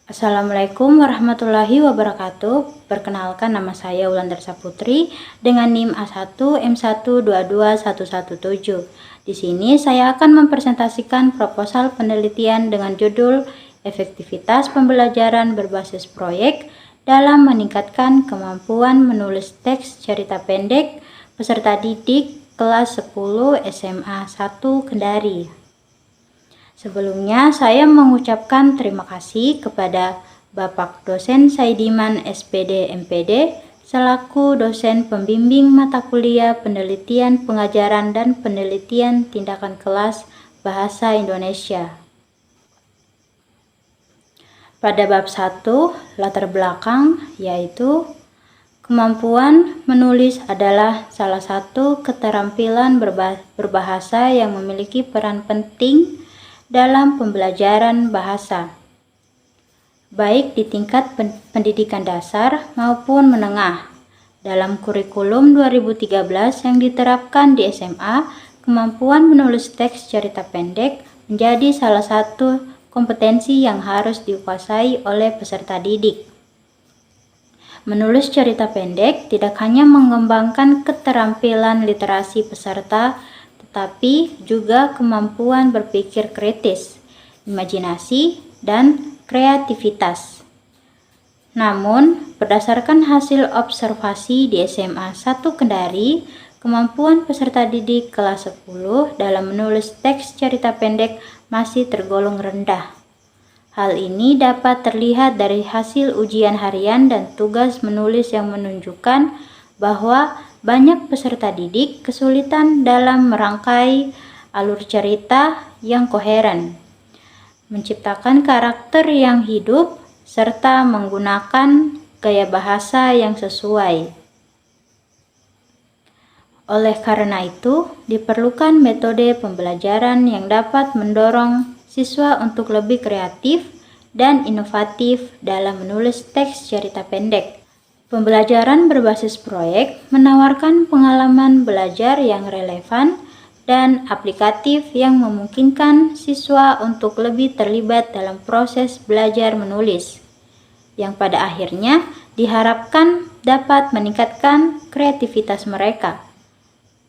Assalamualaikum warahmatullahi wabarakatuh. Perkenalkan, nama saya Wulandar Saputri dengan NIM A1M1222117. Di sini saya akan mempresentasikan proposal penelitian dengan judul Efektivitas Pembelajaran Berbasis Proyek dalam Meningkatkan Kemampuan Menulis Teks Cerita Pendek Peserta Didik Kelas 10 SMA 1 Kendari. Sebelumnya, saya mengucapkan terima kasih kepada Bapak Dosen Saidiman SPD MPD selaku dosen pembimbing mata kuliah Penelitian Pengajaran dan Penelitian Tindakan Kelas Bahasa Indonesia. Pada bab 1, latar belakang, yaitu kemampuan menulis adalah salah satu keterampilan berbahasa yang memiliki peran penting dalam pembelajaran bahasa, baik di tingkat pendidikan dasar maupun menengah. Dalam kurikulum 2013 yang diterapkan di SMA, kemampuan menulis teks cerita pendek menjadi salah satu kompetensi yang harus dikuasai oleh peserta didik. Menulis cerita pendek tidak hanya mengembangkan keterampilan literasi peserta, tetapi juga kemampuan berpikir kritis, imajinasi, dan kreativitas. Namun, berdasarkan hasil observasi di SMA 1 Kendari, kemampuan peserta didik kelas 10 dalam menulis teks cerita pendek masih tergolong rendah. Hal ini dapat terlihat dari hasil ujian harian dan tugas menulis yang menunjukkan bahwa banyak peserta didik kesulitan dalam merangkai alur cerita yang koheren, menciptakan karakter yang hidup, serta menggunakan gaya bahasa yang sesuai. Oleh karena itu, diperlukan metode pembelajaran yang dapat mendorong siswa untuk lebih kreatif dan inovatif dalam menulis teks cerita pendek. Pembelajaran berbasis proyek menawarkan pengalaman belajar yang relevan dan aplikatif yang memungkinkan siswa untuk lebih terlibat dalam proses belajar menulis, yang pada akhirnya diharapkan dapat meningkatkan kreativitas mereka.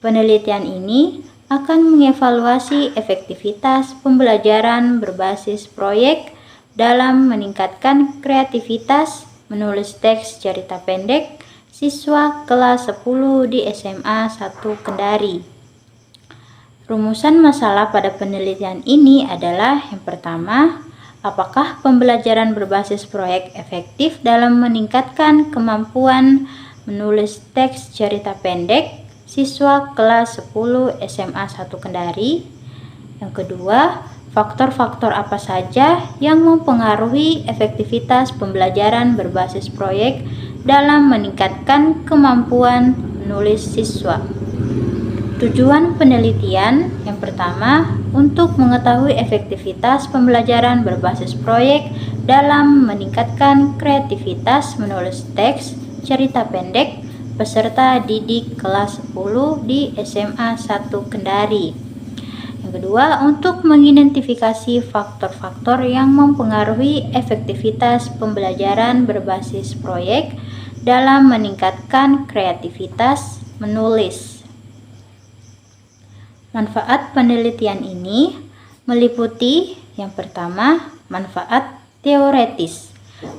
Penelitian ini akan mengevaluasi efektivitas pembelajaran berbasis proyek dalam meningkatkan kreativitas menulis teks cerita pendek siswa kelas 10 di SMA 1 Kendari. Rumusan masalah pada penelitian ini adalah yang pertama, apakah pembelajaran berbasis proyek efektif dalam meningkatkan kemampuan menulis teks cerita pendek siswa kelas 10 SMA 1 Kendari? Yang kedua, faktor-faktor apa saja yang mempengaruhi efektivitas pembelajaran berbasis proyek dalam meningkatkan kemampuan menulis siswa? Tujuan penelitian yang pertama, untuk mengetahui efektivitas pembelajaran berbasis proyek dalam meningkatkan kreativitas menulis teks cerita pendek peserta didik kelas 10 di SMA 1 Kendari. Yang kedua, untuk mengidentifikasi faktor-faktor yang mempengaruhi efektivitas pembelajaran berbasis proyek dalam meningkatkan kreativitas menulis. Manfaat penelitian ini meliputi yang pertama, manfaat teoretis.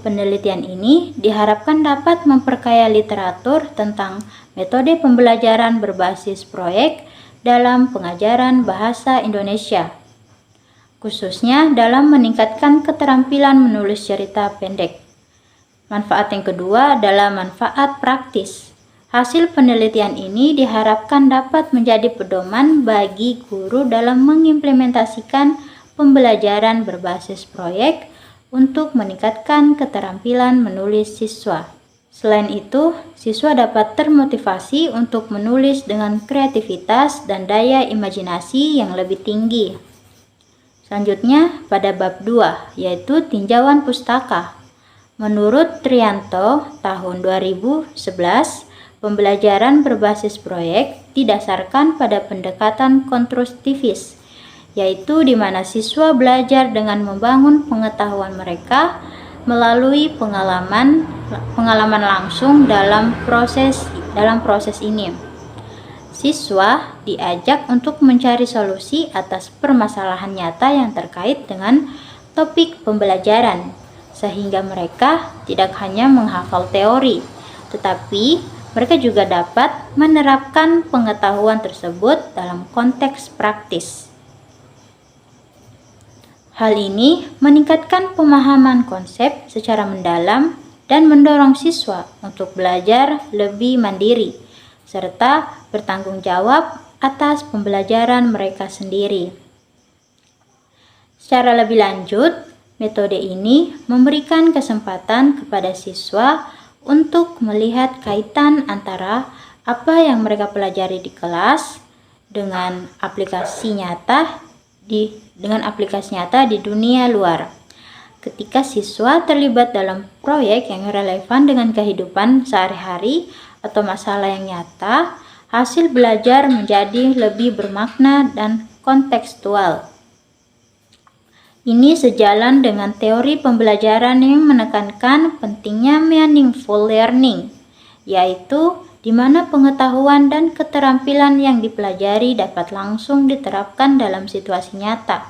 Penelitian ini diharapkan dapat memperkaya literatur tentang metode pembelajaran berbasis proyek dalam pengajaran bahasa Indonesia, khususnya dalam meningkatkan keterampilan menulis cerita pendek. Manfaat yang kedua adalah manfaat praktis. Hasil penelitian ini diharapkan dapat menjadi pedoman bagi guru dalam mengimplementasikan pembelajaran berbasis proyek untuk meningkatkan keterampilan menulis siswa. Selain itu, siswa dapat termotivasi untuk menulis dengan kreativitas dan daya imajinasi yang lebih tinggi. Selanjutnya, pada bab 2, yaitu tinjauan pustaka. Menurut Trianto, tahun 2011, pembelajaran berbasis proyek didasarkan pada pendekatan konstruktivis, yaitu di mana siswa belajar dengan membangun pengetahuan mereka melalui pengalaman langsung dalam proses ini. Siswa diajak untuk mencari solusi atas permasalahan nyata yang terkait dengan topik pembelajaran, sehingga mereka tidak hanya menghafal teori, tetapi mereka juga dapat menerapkan pengetahuan tersebut dalam konteks praktis. Hal ini meningkatkan pemahaman konsep secara mendalam dan mendorong siswa untuk belajar lebih mandiri, serta bertanggung jawab atas pembelajaran mereka sendiri. Secara lebih lanjut, metode ini memberikan kesempatan kepada siswa untuk melihat kaitan antara apa yang mereka pelajari di kelas dengan aplikasi nyata di dunia luar. Ketika siswa terlibat dalam proyek yang relevan dengan kehidupan sehari-hari atau masalah yang nyata, hasil belajar menjadi lebih bermakna dan kontekstual. Ini sejalan dengan teori pembelajaran yang menekankan pentingnya meaningful learning, yaitu di mana pengetahuan dan keterampilan yang dipelajari dapat langsung diterapkan dalam situasi nyata.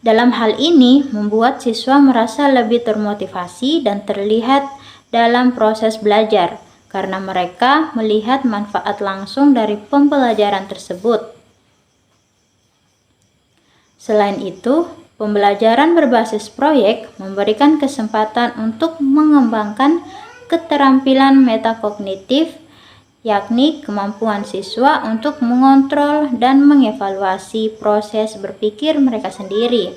Dalam hal ini, membuat siswa merasa lebih termotivasi dan terlihat dalam proses belajar, karena mereka melihat manfaat langsung dari pembelajaran tersebut. Selain itu, pembelajaran berbasis proyek memberikan kesempatan untuk mengembangkan keterampilan metakognitif, yakni kemampuan siswa untuk mengontrol dan mengevaluasi proses berpikir mereka sendiri.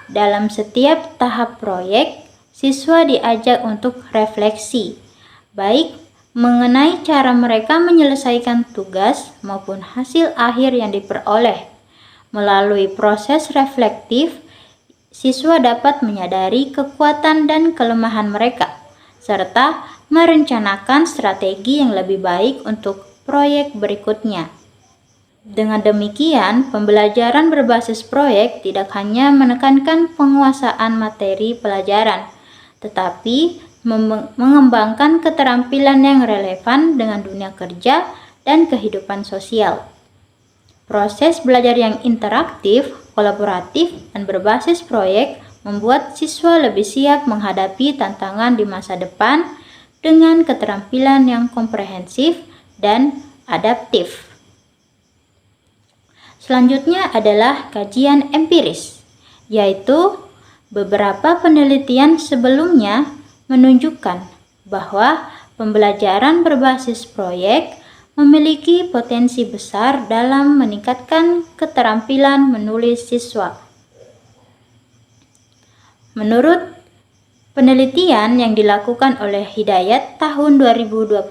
Dalam setiap tahap proyek, siswa diajak untuk refleksi, baik mengenai cara mereka menyelesaikan tugas maupun hasil akhir yang diperoleh. Melalui proses reflektif, siswa dapat menyadari kekuatan dan kelemahan mereka, serta merencanakan strategi yang lebih baik untuk proyek berikutnya. Dengan demikian, pembelajaran berbasis proyek tidak hanya menekankan penguasaan materi pelajaran, tetapi mengembangkan keterampilan yang relevan dengan dunia kerja dan kehidupan sosial. Proses belajar yang interaktif, kolaboratif, dan berbasis proyek membuat siswa lebih siap menghadapi tantangan di masa depan dengan keterampilan yang komprehensif dan adaptif. Selanjutnya adalah kajian empiris, yaitu beberapa penelitian sebelumnya menunjukkan bahwa pembelajaran berbasis proyek memiliki potensi besar dalam meningkatkan keterampilan menulis siswa. Menurut penelitian yang dilakukan oleh Hidayat tahun 2021,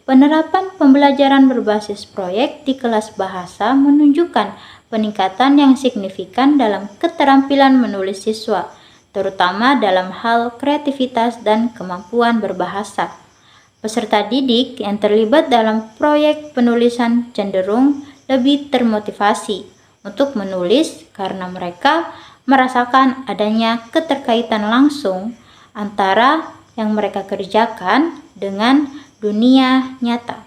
penerapan pembelajaran berbasis proyek di kelas bahasa menunjukkan peningkatan yang signifikan dalam keterampilan menulis siswa, terutama dalam hal kreativitas dan kemampuan berbahasa. Peserta didik yang terlibat dalam proyek penulisan cenderung lebih termotivasi untuk menulis karena mereka merasakan adanya keterkaitan langsung antara yang mereka kerjakan dengan dunia nyata.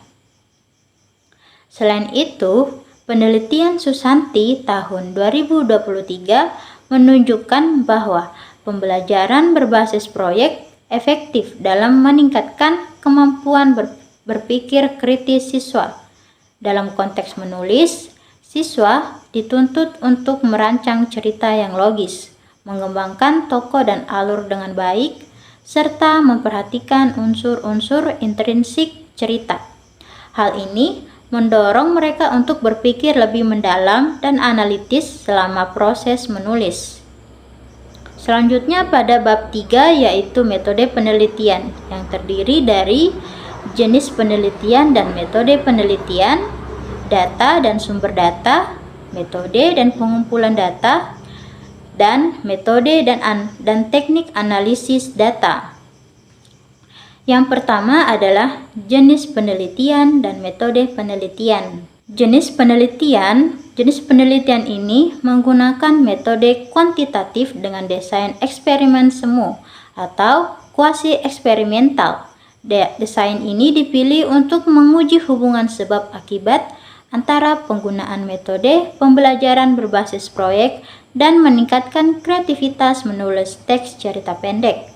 Selain itu, penelitian Susanti tahun 2023 menunjukkan bahwa pembelajaran berbasis proyek efektif dalam meningkatkan kemampuan berpikir kritis siswa. Dalam konteks menulis, siswa dituntut untuk merancang cerita yang logis, mengembangkan tokoh dan alur dengan baik, serta memperhatikan unsur-unsur intrinsik cerita. Hal ini mendorong mereka untuk berpikir lebih mendalam dan analitis selama proses menulis. Selanjutnya pada bab 3 yaitu metode penelitian yang terdiri dari jenis penelitian dan metode penelitian, data dan sumber data, metode dan pengumpulan data, dan metode dan teknik analisis data. Yang pertama adalah jenis penelitian dan metode penelitian. Jenis Jenis penelitian ini menggunakan metode kuantitatif dengan desain eksperimen semu atau kuasi eksperimental. Desain ini dipilih untuk menguji hubungan sebab akibat antara penggunaan metode pembelajaran berbasis proyek dan meningkatkan kreativitas menulis teks cerita pendek.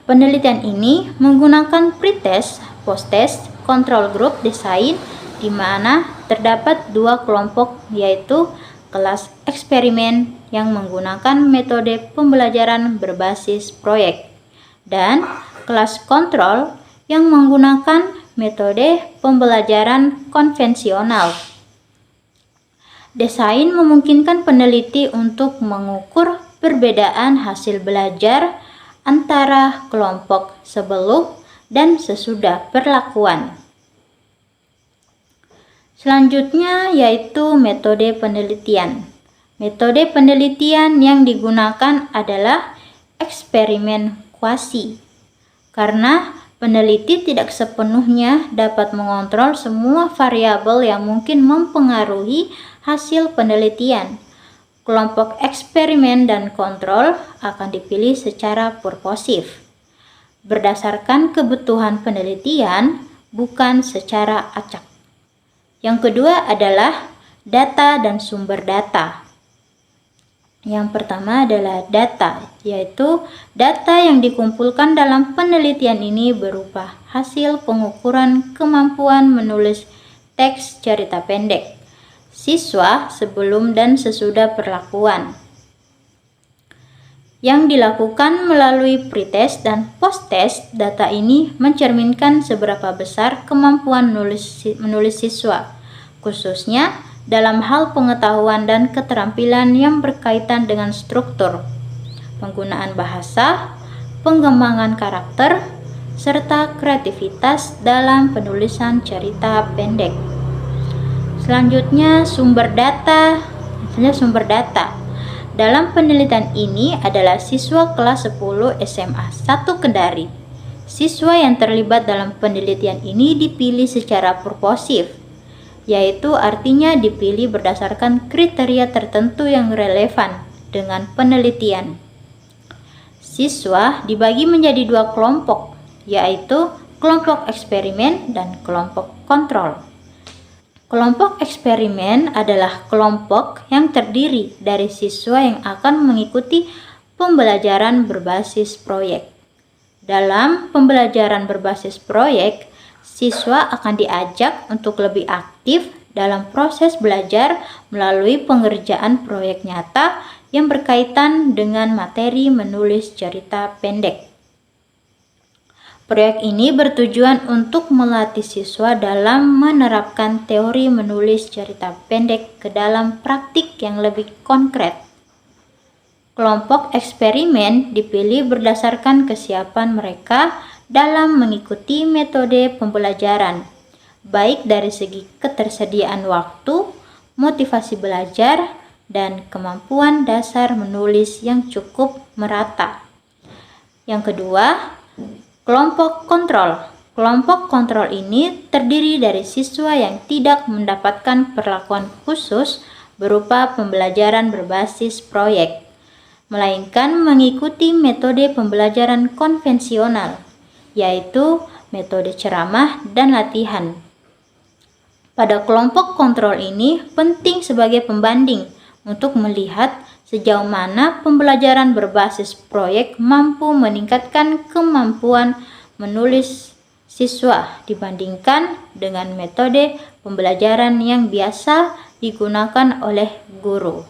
Penelitian ini menggunakan pretest, posttest, control group desain di mana terdapat dua kelompok, yaitu kelas eksperimen yang menggunakan metode pembelajaran berbasis proyek dan kelas kontrol yang menggunakan metode pembelajaran konvensional. Desain memungkinkan peneliti untuk mengukur perbedaan hasil belajar antara kelompok sebelum dan sesudah perlakuan. Selanjutnya yaitu metode penelitian. Metode penelitian yang digunakan adalah eksperimen kuasi. Karena peneliti tidak sepenuhnya dapat mengontrol semua variabel yang mungkin mempengaruhi hasil penelitian. Kelompok eksperimen dan kontrol akan dipilih secara purposif, berdasarkan kebutuhan penelitian, bukan secara acak. Yang kedua adalah data dan sumber data. Yang pertama adalah data, yaitu data yang dikumpulkan dalam penelitian ini berupa hasil pengukuran kemampuan menulis teks cerita pendek siswa sebelum dan sesudah perlakuan, yang dilakukan melalui pretest dan posttest. Data ini mencerminkan seberapa besar kemampuan menulis siswa, khususnya dalam hal pengetahuan dan keterampilan yang berkaitan dengan struktur, penggunaan bahasa, pengembangan karakter, serta kreativitas dalam penulisan cerita pendek. Selanjutnya sumber data. Dalam penelitian ini adalah siswa kelas 10 SMA 1 Kendari. Siswa yang terlibat dalam penelitian ini dipilih secara purposif, yaitu artinya dipilih berdasarkan kriteria tertentu yang relevan dengan penelitian. Siswa dibagi menjadi dua kelompok, yaitu kelompok eksperimen dan kelompok kontrol. Kelompok eksperimen adalah kelompok yang terdiri dari siswa yang akan mengikuti pembelajaran berbasis proyek. Dalam pembelajaran berbasis proyek, siswa akan diajak untuk lebih aktif dalam proses belajar melalui pengerjaan proyek nyata yang berkaitan dengan materi menulis cerita pendek. Proyek ini bertujuan untuk melatih siswa dalam menerapkan teori menulis cerita pendek ke dalam praktik yang lebih konkret. Kelompok eksperimen dipilih berdasarkan kesiapan mereka dalam mengikuti metode pembelajaran, baik dari segi ketersediaan waktu, motivasi belajar, dan kemampuan dasar menulis yang cukup merata. Yang kedua, kelompok kontrol. Kelompok kontrol ini terdiri dari siswa yang tidak mendapatkan perlakuan khusus berupa pembelajaran berbasis proyek, melainkan mengikuti metode pembelajaran konvensional, yaitu metode ceramah dan latihan. Pada kelompok kontrol ini penting sebagai pembanding untuk melihat sejauh mana pembelajaran berbasis proyek mampu meningkatkan kemampuan menulis siswa dibandingkan dengan metode pembelajaran yang biasa digunakan oleh guru.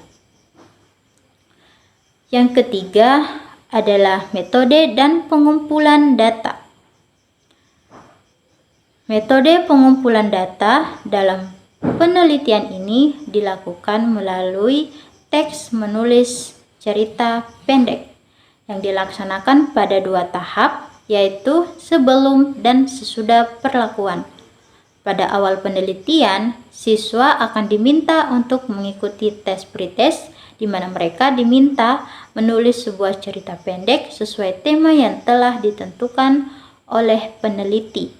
Yang ketiga adalah metode dan pengumpulan data. Metode pengumpulan data dalam penelitian ini dilakukan melalui teks menulis cerita pendek yang dilaksanakan pada dua tahap, yaitu sebelum dan sesudah perlakuan. Pada awal penelitian, siswa akan diminta untuk mengikuti tes pretest, di mana mereka diminta menulis sebuah cerita pendek sesuai tema yang telah ditentukan oleh peneliti.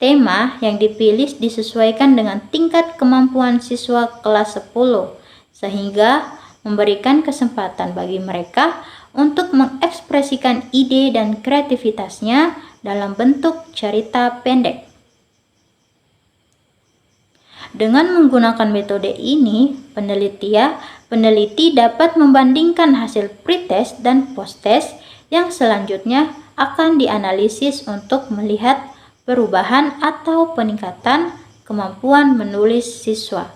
Tema yang dipilih disesuaikan dengan tingkat kemampuan siswa kelas 10, sehingga memberikan kesempatan bagi mereka untuk mengekspresikan ide dan kreativitasnya dalam bentuk cerita pendek. Dengan menggunakan metode ini, peneliti dapat membandingkan hasil pretest dan posttest yang selanjutnya akan dianalisis untuk melihat perubahan atau peningkatan kemampuan menulis siswa.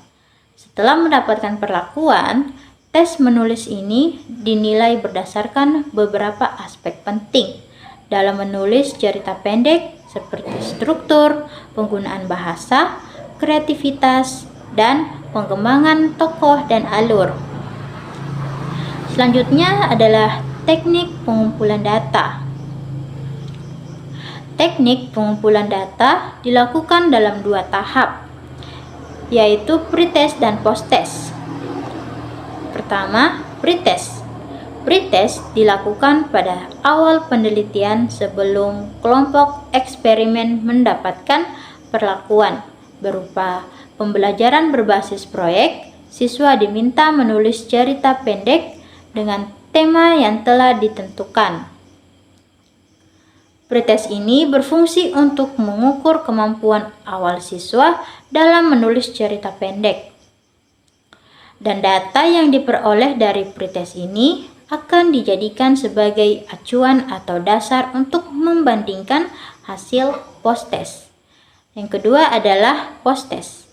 Setelah mendapatkan perlakuan, tes menulis ini dinilai berdasarkan beberapa aspek penting dalam menulis cerita pendek seperti struktur, penggunaan bahasa, kreativitas, dan pengembangan tokoh dan alur. Selanjutnya adalah teknik pengumpulan data. Teknik pengumpulan data dilakukan dalam 2 tahap, yaitu pretest dan posttest. Pertama, pretest. Pretest dilakukan pada awal penelitian sebelum kelompok eksperimen mendapatkan perlakuan berupa pembelajaran berbasis proyek. Siswa diminta menulis cerita pendek dengan tema yang telah ditentukan. Pretest ini berfungsi untuk mengukur kemampuan awal siswa dalam menulis cerita pendek. Dan data yang diperoleh dari pretest ini akan dijadikan sebagai acuan atau dasar untuk membandingkan hasil posttest. Yang kedua adalah posttest.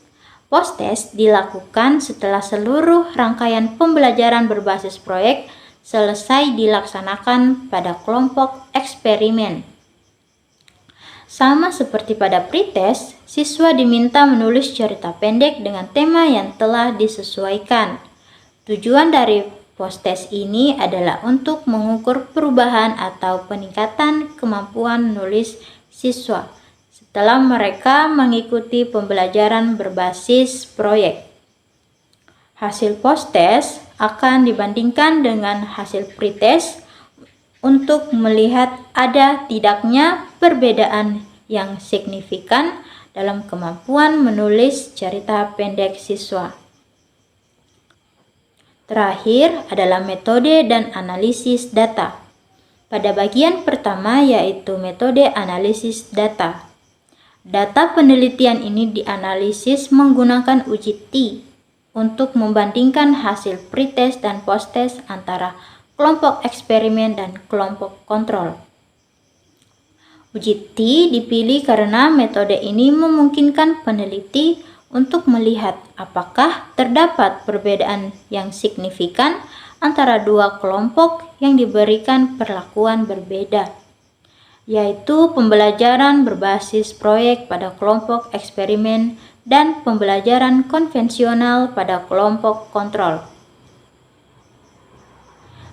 Posttest dilakukan setelah seluruh rangkaian pembelajaran berbasis proyek selesai dilaksanakan pada kelompok eksperimen. Sama seperti pada pretest, siswa diminta menulis cerita pendek dengan tema yang telah disesuaikan. Tujuan dari posttest ini adalah untuk mengukur perubahan atau peningkatan kemampuan menulis siswa setelah mereka mengikuti pembelajaran berbasis proyek. Hasil posttest akan dibandingkan dengan hasil pretest untuk melihat ada tidaknya perbedaan yang signifikan dalam kemampuan menulis cerita pendek siswa. Terakhir adalah metode dan analisis data. Pada bagian pertama yaitu metode analisis data. Data penelitian ini dianalisis menggunakan uji T untuk membandingkan hasil pretest dan posttest antara kelompok eksperimen dan kelompok kontrol. Uji T dipilih karena metode ini memungkinkan peneliti untuk melihat apakah terdapat perbedaan yang signifikan antara 2 kelompok yang diberikan perlakuan berbeda, yaitu pembelajaran berbasis proyek pada kelompok eksperimen dan pembelajaran konvensional pada kelompok kontrol.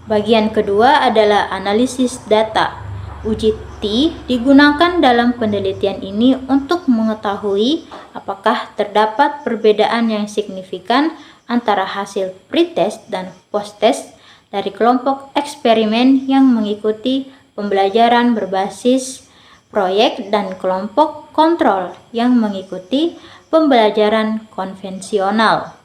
Bagian kedua adalah analisis data. Uji T digunakan dalam penelitian ini untuk mengetahui apakah terdapat perbedaan yang signifikan antara hasil pretest dan posttest dari kelompok eksperimen yang mengikuti pembelajaran berbasis proyek dan kelompok kontrol yang mengikuti pembelajaran konvensional.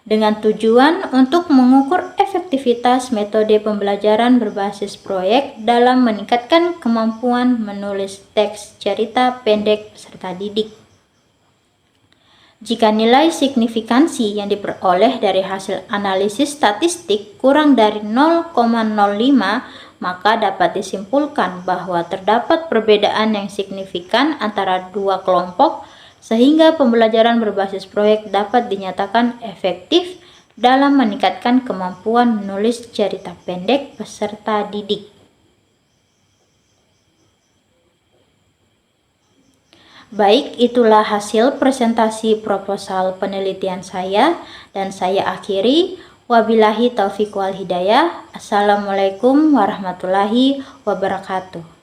Dengan tujuan untuk mengukur efektivitas metode pembelajaran berbasis proyek dalam meningkatkan kemampuan menulis teks cerita pendek peserta didik. Jika nilai signifikansi yang diperoleh dari hasil analisis statistik kurang dari 0,05, maka dapat disimpulkan bahwa terdapat perbedaan yang signifikan antara 2 kelompok sehingga pembelajaran berbasis proyek dapat dinyatakan efektif dalam meningkatkan kemampuan menulis cerita pendek peserta didik. Baik, itulah hasil presentasi proposal penelitian saya dan saya akhiri. Wabillahi taufiq wal hidayah. Assalamualaikum warahmatullahi wabarakatuh.